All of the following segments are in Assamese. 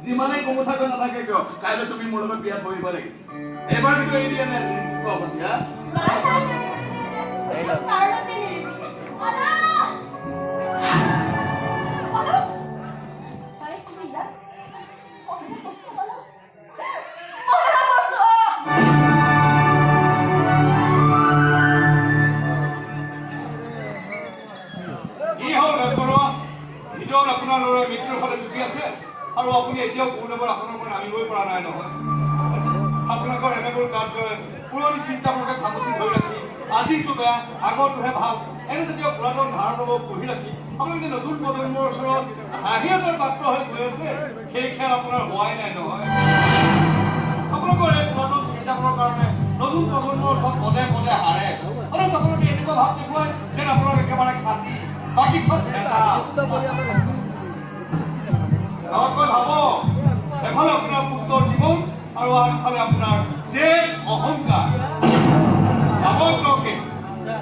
যিমানে কমুথা কৰি নাথাকে কিয় কাইলৈ তুমি মোৰ লগত বিয়াত বহিব লাগিব এবাৰ কিন্তু এৰি দিয়া নাই দিয়া কি হ'ল ভিতৰত আপোনাৰ ল'ৰাই মৃত্যুৰ ফালে যুঁজি আছে আৰু আপুনি এতিয়াও গুৰুদেৱৰ আসনৰ পৰা নামিবই পৰা নাই নহয় আপোনালোকৰ এনেবোৰ কাৰ্যই পুৰণি চিন্তাবোৰকে খামুচি ধৰি ৰাখি আজিটো বেয়া আগৰটোহে ভাল এনে যেতিয়া পুৰাতন ধাৰণাবোৰ পঢ়ি ৰাখি আপোনালোকে নতুন প্ৰজন্মৰ ওচৰত হাঁহিয়াতৰ পাত্ৰ হৈ গৈ আছে সেই খেল আপোনাৰ হোৱাই নাই নহয় আপোনালোকৰ এই পুৰাতন চিন্তাবোৰৰ কাৰণে নতুন প্ৰজন্মৰ ওচৰত পদে পদে হাৰে আৰু আপোনালোকে এনেকুৱা ভাৱ দেখুৱাই যেন আপোনালোক একেবাৰে খাতি বাকী চব এটা ভাবক এফালে আপোনাৰ পুত্ৰৰ জীৱন আৰু আনফালে আপোনাৰ যে অহংকাৰ ভাবক লগে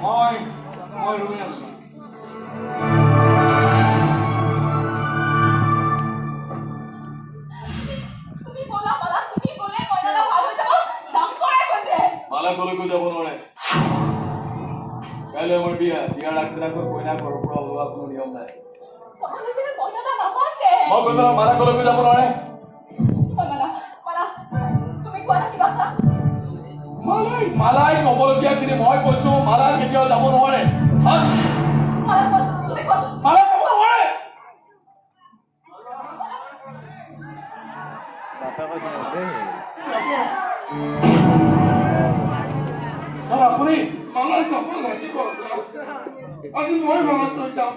মই ৰৈ আছো মালা কলৈকো যাব নোৱাৰে কাইলৈ আমাৰ বিয়াৰ আগদিনাকৈ কইনা ঘৰৰ পৰা ওলোৱা কোনো নিয়ম নাই মই কৈছো মালা কলৈকো যাব নোৱাৰে মালাই কবলগীয়া খিনি মই কৈছো মালাই কেতিয়াও যাব নোৱাৰে মালা যাব নোৱাৰে ছাৰ আপুনি মালাই যাব লাগিব আজি মই ভ্ৰমণ কৰি যাম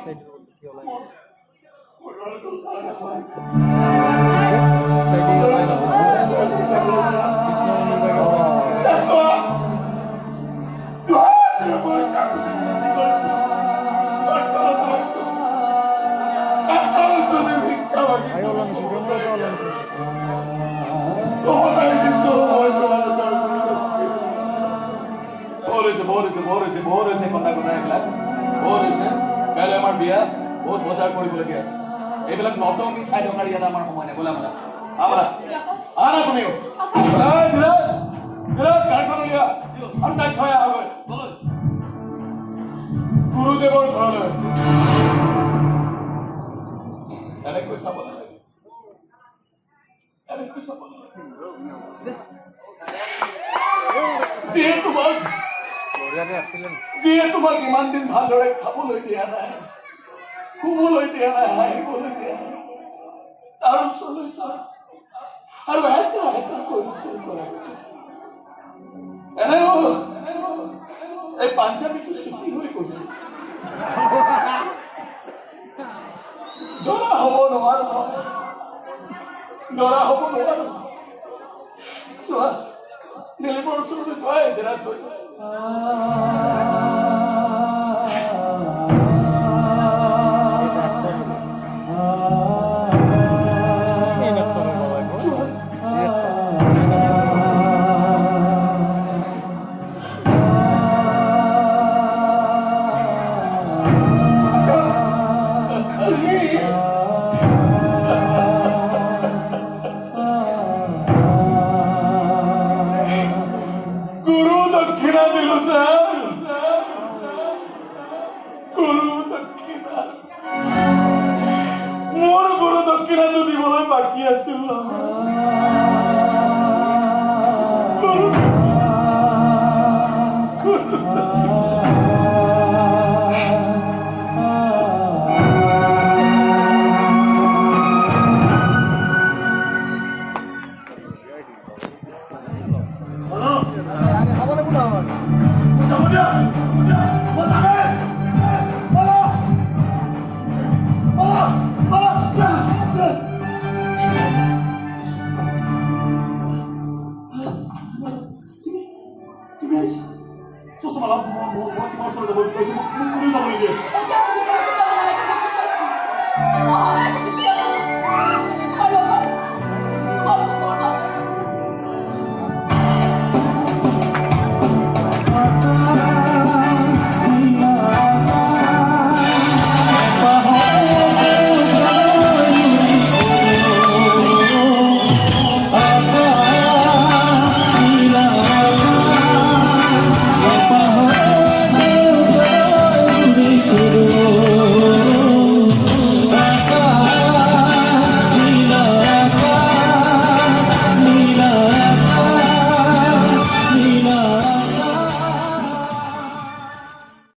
বহুত হৈছে কথা এইবিলাক বহুত হৈছে কাইলৈ আমাৰ বিয়া বহুত বজাৰ কৰিবলগীয়া আছে এইবিলাক নটমি চাই থকাৰ ইয়াত আমাৰ সময় নাই বোলা মালা আনা তুমিও গুৰুদেৱৰ ঘৰলৈ এনেকৈ চাব নালাগে যিয়ে তোমাক ইমান দিন ভালদৰে খাবলৈ দিয়া নাই শুবলৈ দিয়া নাই হাঁহিবলৈ দিয়া নাই তাৰ ওচৰলৈ যোৱা আৰু এটা কৰিছিল এই পাঞ্জাবীটো ছুটি হৈ গৈছে দৰা হ'ব নোৱাৰো চোৱা দিলীপৰ ওচৰলৈ যোৱা এদিনাত হৈ যায় বস্তু মই তোমাৰ ওচৰত যাব বিচাৰিছোঁ মোক লৈ যাব নিদিয়ে